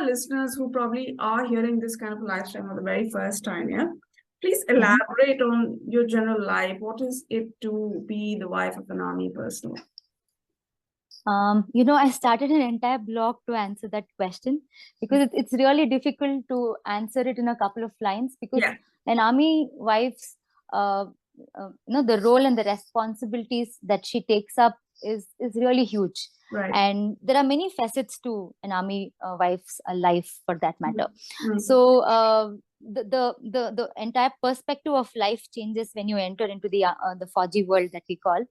listeners who probably are hearing this kind of lifestyle for the very first time, yeah, please Mhm. elaborate on your general life. What is it to be the wife of an army personnel? I started an entire blog to answer that question because it's really difficult to answer it in a couple of lines, because Yeah, an army wife's uh, the role and the responsibilities that she takes up is really huge. right. And there are many facets to an army wife's life, for that matter. Mm. So the entire perspective of life changes when you enter into the Fauji world that we call.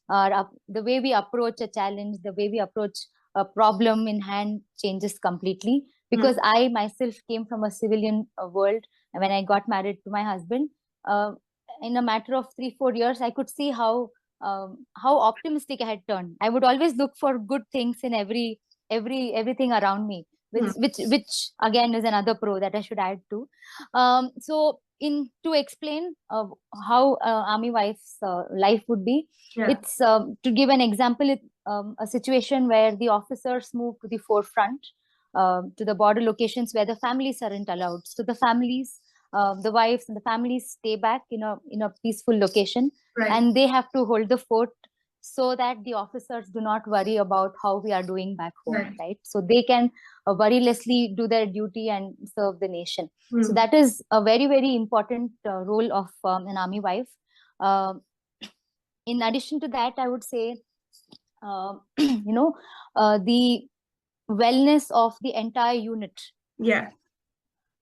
The way we approach a challenge, the way we approach a problem in hand changes completely. Because I myself came from a civilian world, and when I got married to my husband, uh, in a matter of 3-4 years, I could see how optimistic I had turned. I would always look for good things in everything around me, which again is another pro that I should add to. So in to explain how army wife's life would be, Yeah, it's to give an example, a situation where the officers move to the forefront, to the border locations where the families aren't allowed. So the wives and the families stay back in a peaceful location, right. and they have to hold the fort so that the officers do not worry about how we are doing back home, Right. right? So they can worrylessly do their duty and serve the nation. So Mm. that is a very, very important role of an army wife. Uh, in addition to that, I would say, the wellness of the entire unit Yeah,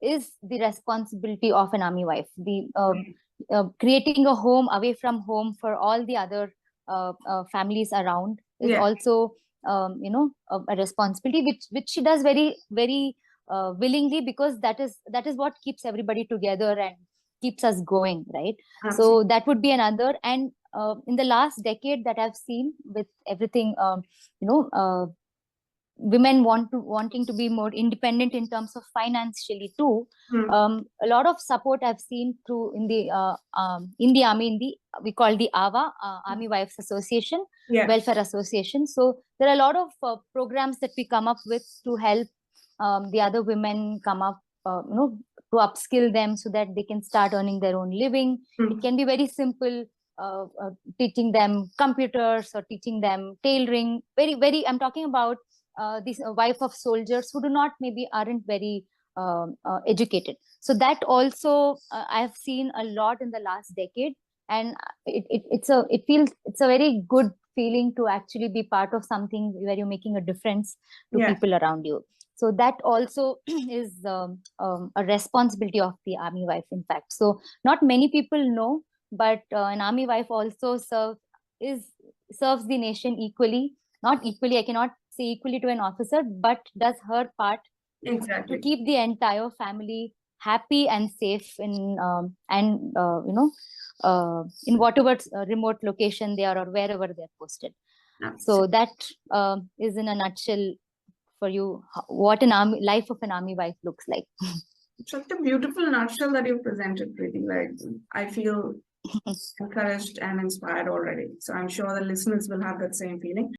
is the responsibility of an army wife. The creating a home away from home for all the other families around is yeah, also a responsibility, which she does very, very willingly, because that is what keeps everybody together and keeps us going, right? absolutely. So that would be another. And in the last decade that I've seen with everything, women wanting to be more independent in terms of financially too. Mm. A lot of support I've seen through in the army, we call the AWA, Army Wives Association, Yeah, Welfare Association. So there are a lot of programs that we come up with to help the other women come up, to upskill them so that they can start earning their own living. It can be very simple, teaching them computers or teaching them tailoring. Very, very, I'm talking about these wife of soldiers who do not maybe aren't very educated. So that also I've seen a lot in the last decade, and it feels, it's a very good feeling to actually be part of something where you're making a difference to yeah, people around you. So that also is a responsibility of the army wife, in fact. So not many people know, but an army wife also serves the nation equally. Not equally, I cannot say equally to an officer, but does her part to exactly. keep the entire family happy and safe in whatever remote location they are or wherever they're posted. So Absolutely. that is in a nutshell for you what an army life of an army wife looks like. Such a beautiful nutshell that you presented, Preeti. Like, I feel encouraged and inspired already. So I'm sure the listeners will have that same feeling.